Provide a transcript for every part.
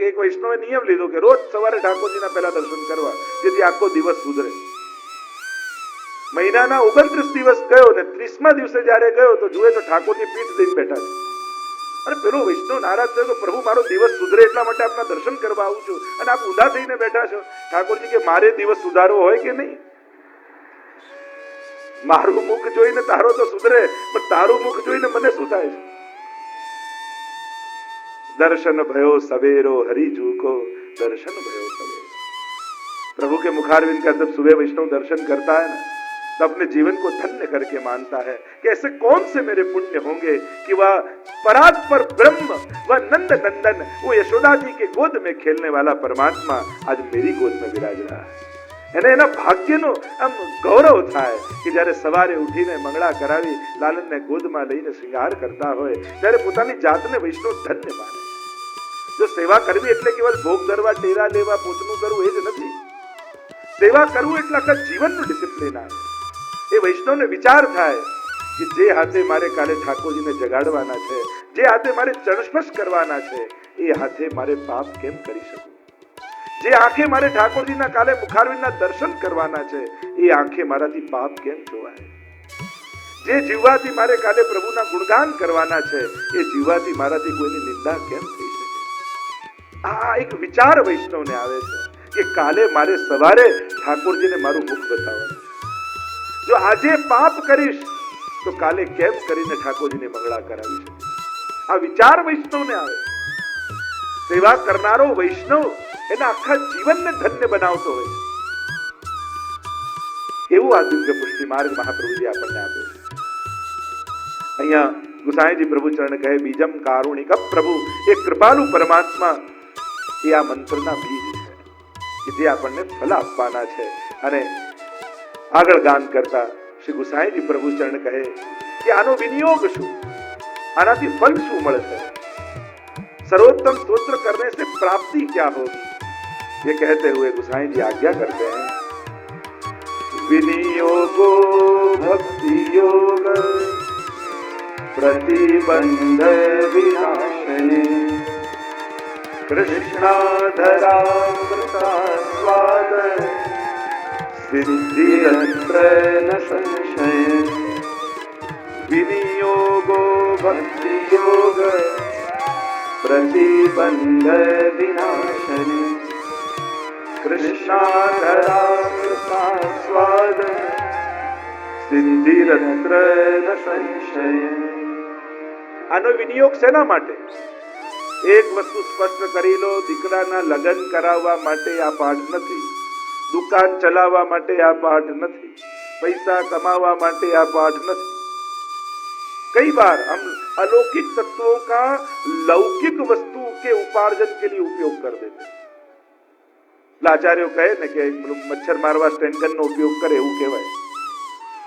એક વૈષ્ણવે નિયમ લીધો કે રોજ સવારે ઠાકોરજીના પહેલા દર્શન કરવા, જેથી આખો દિવસ સુધરે. મહિનાના 29 દિવસ ગયો ને 30મા દિવસે જયારે ગયો તો જુએ તો ઠાકોરજી પીઠ દઈને બેઠા છે. અને પેલો વૈષ્ણવ નારાજ થયો કે પ્રભુ મારો દિવસ સુધરે એટલા માટે આપના દર્શન કરવા આવું છું અને આપ ઊંધા થઈને બેઠા છો. ઠાકોરજી કે મારે દિવસ સુધારવો હોય કે નહીં? મારું મુખ જોઈને તારો તો સુધરે, પણ તારું મુખ જોઈને મને શું થાય છે? दर्शन भयो सवेरो हरिजू को दर्शन भयो सवेरो. प्रभु के मुखारविंद का जब सुबह वैष्णव दर्शन करता है ना, तो अपने जीवन को धन्य करके मानता है कि ऐसे कौन से मेरे पुण्य होंगे कि वह परात्पर ब्रह्म, वह नंद नंदन, वो यशोदा जी के गोद में खेलने वाला परमात्मा आज मेरी गोद में विराज रहा है. એને એના ભાગ્યનો આમ ગૌરવ થાય કે જ્યારે સવારે ઉઠીને મંગળા કરાવી લાલનને ગોદમાં લઈને શૃંગાર કરતા હોય ત્યારે પોતાની જાતને વૈષ્ણવ ધન્ય માને. જો સેવા કરવી એટલે કેવલ ભોગ ધરવા, ટેરા લેવા, પોતનું કરવું એ જ નથી. સેવા કરવું એટલે આખા જીવનનું ડિસિપ્લિન આવે. એ વૈષ્ણવને વિચાર થાય કે જે હાથે મારે કાલે ઠાકોરજીને જગાડવાના છે, જે હાથે મારે ચણસ્પર્શ કરવાના છે, એ હાથે મારે પાપ કેમ કરી શકું? જે આંખે મારે ઠાકોરજીના કાલે મુખારવિંદના દર્શન કરવાના છે, એ આંખે મારાથી પાપ કેમ જોવાય? જે જીવવાથી મારે કાલે પ્રભુના ગુણગાન કરવાના છે, એ જીવવાથી મારાથી કોઈની નિંદા કેમ થઈ શકે? આ એક વિચાર વૈષ્ણવને આવે છે કે કાલે મારે સવારે ઠાકોરજીને મારું મુખ બતાવવાનું. જો આજે પાપ કરીશ તો કાલે કેમ કરીને ઠાકોરજીને મંગળા કરાવી શકીશ? આ વિચાર વૈષ્ણવને આવે. સેવા કરનારો વૈષ્ણવ એના આખા જીવનને ધન્ય બનાવતો હોય છે. એવું આ દિવ્ય પુષ્ટિ માર્ગ મહાપ્રભુજી આપણને આપ્યો છે. અહીંયા ગુસાઈજી પ્રભુ ચરણ કહે બીજમ કારુણિક પ્રભુ, એ કૃપાલુ પરમાત્મા એ આ મંત્રના બીજ છે કે જે આપણને ફલ આપવાના છે. અને આગળ ગાન કરતા શ્રી ગુસાઈજી પ્રભુ ચરણ કહે કે આનો વિનિયોગ શું, આનાથી ફલ શું મળશે? सर्वोत्तम स्तोत्र करने से प्राप्ति क्या होगी? ये कहते हुए गुसाई जी आज्ञा करते हैं विनियोगो भक्ति योग प्रतिबंध विनाशने कृष्णाधरामृता स्वाद सिद्धिरत्र न संशय. विनियोगो भक्ति योग प्रतिबंध विनाशने कृष्णाधरामृता स्वाद सिद्धिरत्र न संशय. આનો વિનિયોગ શેના માટે? એક વસ્તુ સ્પષ્ટ કરી લો, દીકરાના લગ્ન કરાવવા માટે આ પાઠ નથી, દુકાન ચલાવવા માટે આ પાઠ નથી, પૈસા કમાવા માટે આ પાઠ નથી. कई बार हम अलौकिक तत्वों का लौकिक वस्तु के उपार्जन के लिए उपयोग कर देते हैं. आचार्यों कहे न कि मच्छर मारवा स्टेन गन નો उपयोग करे એવું કહેવાય.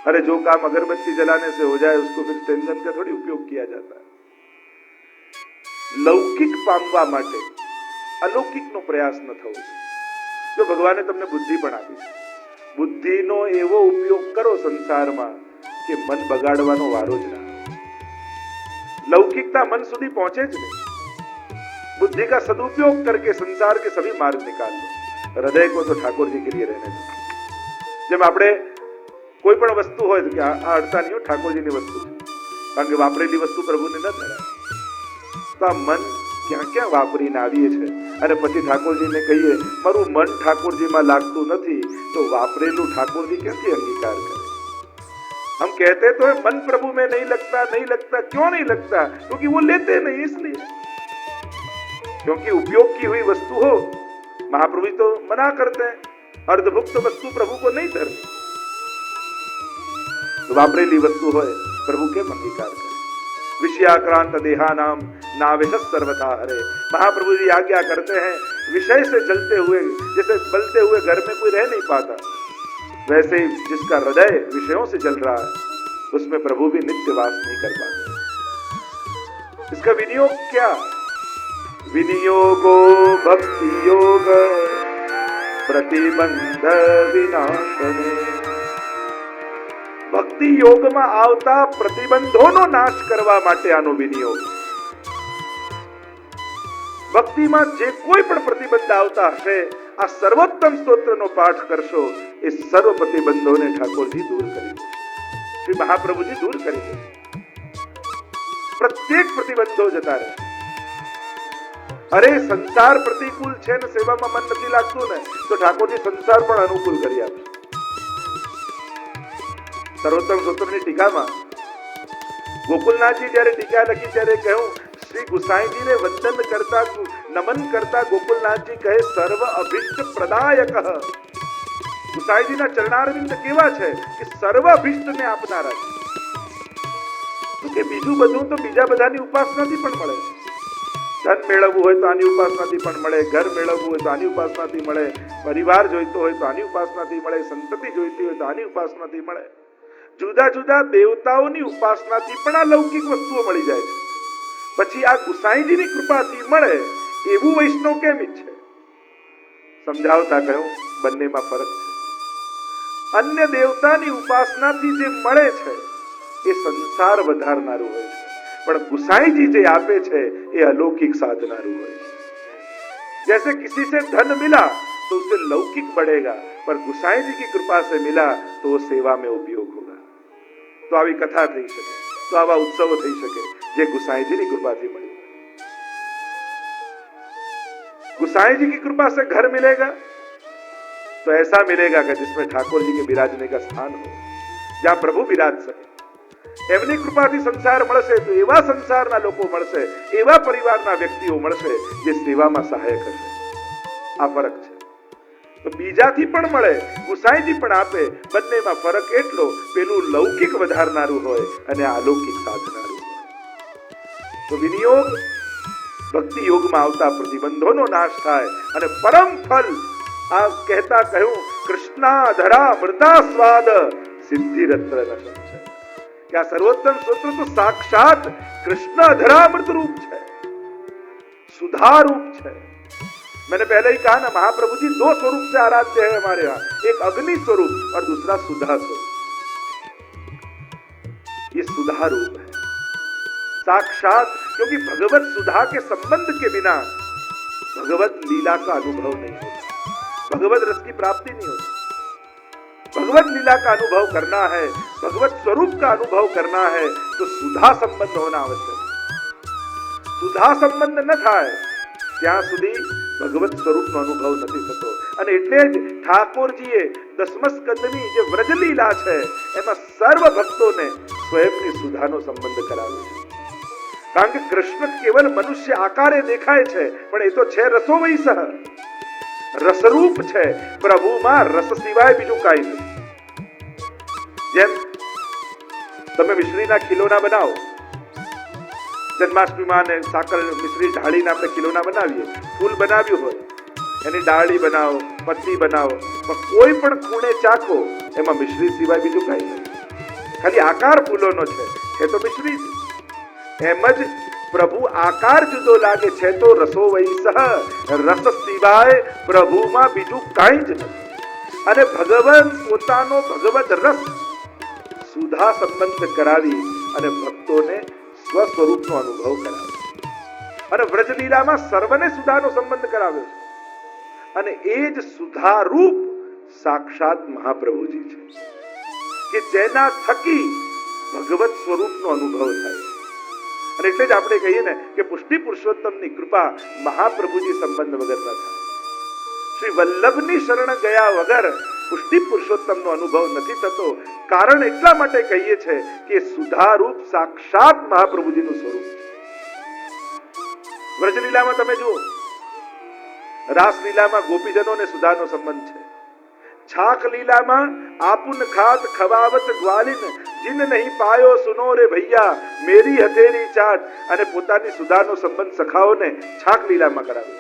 अरे जो काम अगरबत्ती जलाने से हो जाए उसको फिर स्टेन गन का थोड़ी उपयोग किया जाता है. लौकिक पामवा માટે અલૌકિકનો પ્રયાસ ન થવો જોઈએ. જો ભગવાને તમને બુદ્ધિ પણ આપી છે, બુદ્ધિનો એવો ઉપયોગ કરો સંસારમાં કે મન બગાડવાનો વારો જ ના. लौकिकता मन સુધી पहुंचे જ नहीं. बुद्धि का सदुपयोग करके संसार के सभी मार्ग निकाल लो. हृदय को तो ठाकुर जी के लिए रहने दो. જેમ આપણે કોઈ પણ વસ્તુ હોય તો કે આ અડતા નહીં, ઠાકોરજીની વસ્તુ છે, કારણ કે વાપરેલી વસ્તુ પ્રભુને ન ધરાય. તો આ મન ક્યાં ક્યાં વાપરીને આવીએ છે અને પછી ઠાકોરજીને કહીએ મારું મન ઠાકોરજીમાં લાગતું નથી, તો વાપરેલું ઠાકોરજી ક્યાંથી અંગીકાર કરે? हम कहते तो है मन प्रभु में नहीं लगता, नहीं लगता. क्यों नहीं लगता? क्योंकि वो लेते नहीं, इसलिए. क्योंकि उपयोग की हुई वस्तु हो, महाप्रभु तो मना करते हैं अर्धभुक्त वस्तु प्रभु को नहीं धरनी. तो वापरेली वस्तु हो प्रभु के अंगीकार करे. विषयाक्रांत देहानाम नावेश सर्वथा हरे. महाप्रभु जी आज्ञा करते हैं विषय से जलते हुए, जैसे बलते हुए घर में कोई रह नहीं पाता, वैसे जिसका हृदय विषयों से जल रहा है उसमें प्रभु भी नित्य वास नहीं कर पाते. इसका विनियोग क्या? विनियोगो भक्ति योग प्रतिबंध विनाशने. ભક્તિ યોગમાં આવતા પ્રતિબંધોનો નાશ કરવા માટે આનો વિનિયોગ. ભક્તિમાં જે કોઈ પણ પ્રતિબંધ આવતા હશે, આ સર્વોત્તમ સ્તોત્રનો પાઠ કરશો, એ સર્વ પ્રતિબંધોને ઠાકોરજી દૂર કરી દેશે, શ્રી મહાપ્રભુજી દૂર કરી દેશે. પ્રત્યેક પ્રતિબંધો જતા રહેશે. અરે સંસાર પ્રતિકૂળ છે ને સેવામાં મન નથી લાગતું ને, તો ઠાકોરજી સંસાર પણ અનુકૂળ કરી આપશે. સર્વોત્તમ સ્તોત્રની ટીકામાં ગોકુલનાથજી જયારે ટીકા લખી ત્યારે કહ્યું, શ્રી ગુસાઈજીને વંદન કરતા નમન કરતા ગોકુલનાથજી કહે સર્વ અભિષ્ટ પ્રદાયક. ગુસાઈજીના ચરણારવિંદ કેવા છે કે સર્વ અભિષ્ટને આપનારા છે. તો કે બીજું બધું તો બીજા બધાની ઉપાસનાથી પણ મળે છે. ધન મેળવવું હોય તો આની ઉપાસનાથી પણ મળે, ઘર મેળવવું હોય તો આની ઉપાસનાથી મળે, પરિવાર જોઈતો હોય તો આની ઉપાસનાથી મળે, સંતતિ જોઈતી હોય તો આની ઉપાસનાથી મળે. જુદા જુદા દેવતાઓની ઉપાસનાથી પણ આ લૌકિક વસ્તુઓ મળી જાય છે. પછી આ ગુસાઈજીની કૃપાથી મળે એવું વૈષ્ણવ કેમ ઈચ્છે? સમજાવતા કહ્યું, બંનેમાં ફરક છે. અન્ય દેવતાની ઉપાસનાથી જે મળે છે એ સંસાર વધારનારું હોય છે, પણ गुसाईजी जो आपे छे ये अलौकिक साधनारू है। जैसे किसी से धन मिला तो उसे लौकिक बढ़ेगा, पर गुसाई जी की कृपा से मिला तो वो सेवा में उपयोग होगा। तो आवी कथा थई सके, तो आवा उत्सव थई सके जे गुसाई जी की कृपा थी मळी। गुसाई जी की कृपा से घर मिलेगा तो ऐसा मिलेगा कि जिसमें ठाकुर जी के विराजने का स्थान हो, जहां प्रभु विराज सके। एमनी कृपाथी संसार मळशे तो एवा संसारना लोको मळशे, एवा परिवारना व्यक्तिओ मळशे जे सेवामां सहाय करशे। आ फरक छे। तो बीजाथी पण मळे, गुसाईजी पण आपे, बंनेमां फरक एटलो पेलुं लौकिक वधारनारू होय अने अलौकिक साधनारू होय। तो विनियोग भक्ति योगमां आवता प्रतिबंधोनो नाश थाय अने परम फल आ कहता कहूं कृष्णा धरा मृता स्वाद सिद्धि रत्न रसम छे। क्या सर्वोत्तम सूत्र तो साक्षात कृष्ण धरामृत रूप है, सुधा रूप है। मैंने पहले ही कहा ना, महाप्रभु जी दो स्वरूप से आराध्य है हमारे यहाँ, एक अग्नि स्वरूप और दूसरा सुधा स्वरूप। ये सुधा रूप है साक्षात, क्योंकि भगवत सुधा के संबंध के बिना भगवत लीला का अनुभव नहीं होता, भगवत रस की प्राप्ति नहीं होती। भगवत लीला का अनुभव करना है, भगवत स्वरूप का अनुभव करना है तो सुधा संबंध होना आवश्यक है। सुधा संबंध न थाय ત્યાં સુધી ભગવત સ્વરૂપનો અનુભવ નથી થતો। અને એટલે જ ઠાકોરજીએ દસમ સ્કંદની જે વ્રજલીલા છે એમાં સર્વ ભક્તોને સ્વયંની સુધાનો સંબંધ કરાવ્યો છે। કારણ કે કૃષ્ણ કેવલ મનુષ્ય આકારે દેખાય છે, પણ એ તો છે રસોવૈસહ, રસરૂપ છે। પ્રભુમાં રસ સિવાય બીજું કાંઈ નથી। જેમ તમે મિશ્રીના ખીલોના બનાવો, જન્માષ્ટમીમાં ને સાકર મિશ્રી ઢાળીને આપણે ખીલોના બનાવીએ, ફૂલ બનાવ્યું હોય એની ડાળી બનાવો, પત્તી બનાવો, પણ કોઈ પણ ખૂણે ચાખો એમાં મિશ્રી સિવાય બીજું કાંઈ નથી, ખાલી આકાર ફૂલોનો છે તો મિશ્રી જ। એમ જ પ્રભુ આકાર જુદો લાગે છે તો રસો વૈસહ, રસ સિવાય પ્રભુમાં બીજું કાંઈ જ નથી। અને ભગવાન પોતાનો ભગવત રસ સુધા સંબંધ કરાવી અને ભક્તોને સ્વસ્વરૂપનો અનુભવ કરાવે। અને વ્રજલીલામાં સર્વને સુધાનો સંબંધ કરાવ્યો છે। અને એ જ સુધારૂપ સાક્ષાત મહાપ્રભુજી છે કે જેના થકી ભગવત સ્વરૂપનો અનુભવ થાય। અને એટલે જ આપણે કહીએ ને કે પુષ્ટિ પુરુષોત્તમની કૃપા મહાપ્રભુજી સંબંધ વગર ન થાય। શ્રી વલ્લભની શરણ ગયા વગર પુષ્ટિ પુરુષોત્તમનો અનુભવ નથી થતો। કારણ એટલા માટે કહીએ છે કે સુધારૂપ સાક્ષાત મહાપ્રભુજીનું સ્વરૂપ છે। વ્રજલીલામાં તમે જુઓ, રાસલીલામાં ગોપીજનોને સુધાનો સંબંધ છે। છાક લીલામાં આपुन ખાત ખવાવત ગ્વાલિન जिन नहीं पायो सुनो रे भैया मेरी हथेली चाट। અને પોતાની સુધાનો સંબંધ સખાઓને છાક લીલામાં કરાવે।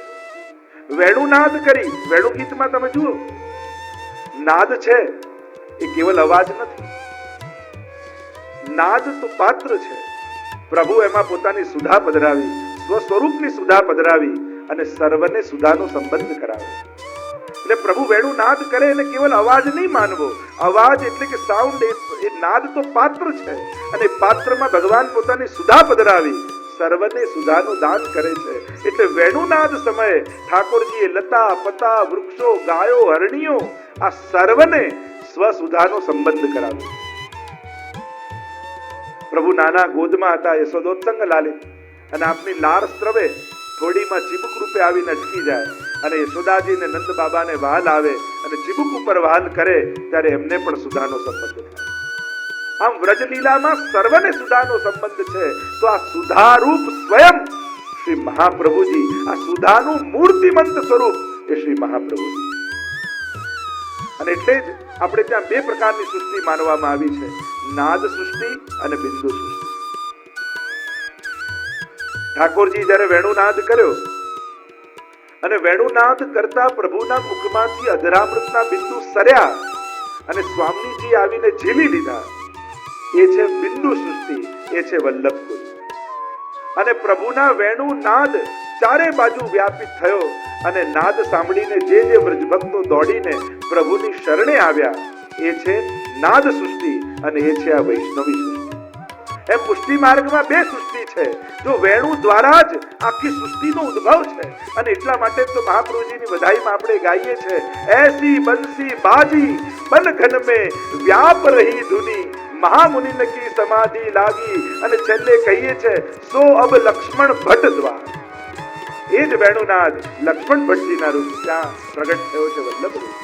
વેણુનાદ કરી, વેણુ ગીતમાં તમે જુઓ, નાદ છે એ કેવલ અવાજ નથી, નાદ તો પાત્ર છે। પ્રભુ એમાં પોતાની સુધા પધરાવી, સ્વસ્વરૂપની સુધા પધરાવી અને સર્વને સુધાનો સંબંધ કરાવે। એટલે પ્રભુ વેણુનાદ કરે એટલે કેવલ અવાજ નહીં માનવો, અવાજ એટલે કે સાઉન્ડ, એ નાદ તો પાત્ર છે અને પાત્રમાં ભગવાન પોતાની સુધા પધરાવી સર્વને સુધાનું દાન કરે છે. એટલે વેણુનાદ સમયે ઠાકોરજીએ લતા પતા વૃક્ષો ગાયો હરણીઓ આ સર્વને સ્વસુધાનો સંબંધ કરાવ્યો. પ્રભુ નાના ગોદમાં હતા, યશોદોત્સંગ લાલિત, અને આપની લાર સ્ત્રવે થોડીમાં ચીબુક રૂપે આવીને અટકી જાય અને યશોદાજીને નંદ બાબાને વહાલ આવે અને ચીબુક ઉપર વહાલ કરે ત્યારે એમને પણ સુધાનો સંબંધ થાય. આમ વ્રજલીલામાં સર્વને સુધાનો સંબંધ છે. તો આ સુધારૂપ સ્વયં શ્રી મહાપ્રભુજી, આ સુધાનું મૂર્તિમંત સ્વરૂપ એ શ્રી મહાપ્રભુજી. અને એટલે જ આપણે ત્યાં બે પ્રકારની સૃષ્ટિ માનવામાં આવી છે, નાદ સૃષ્ટિ અને બિંદુ સૃષ્ટિ. ઠાકોરજી જયારે વેણુનાદ કર્યો અને વેણુનાદ કરતા પ્રભુના મુખમાંથી અધરામૃતના બિંદુ સર્યા અને સ્વામીજી આવીને ઝીલી લીધા, એ છે બિંદુ સૃષ્ટિ, એ છે વલ્લભકુલ. અને પ્રભુના વેણુનાદ ચારે બાજુ વ્યાપિત થયો અને નાદ સાંભળીને જે વ્રજભક્તો દોડીને પ્રભુની શરણે આવ્યા, એ છે નાદ સૃષ્ટિ અને એ છે આ વૈષ્ણવી સૃષ્ટિ. એમ પુષ્ટિ માર્ગમાં બે સૃષ્ટિ છે. જો વેણુ દ્વારા જ આખી સૃષ્ટિનો ઉદ્ભવ છે અને એટલા માટે તો મહાપ્રભુજીની વધાઈમાં આપણે ગાઈએ છે, એસી બંસી બાજી બન ઘન મે વ્યાપ રહી ધુની મહામુનિન કી સમાધિ લાગી. અને છેલ્લે કહીએ છે, સો અબ લક્ષ્મણ ભટ્ટ દ્વાર. એ જ વેણુનાદ લક્ષ્મણ ભટ્ટજીના રૂપ ત્યાં પ્રગટ થયો છે વલ્લભ રૂપ.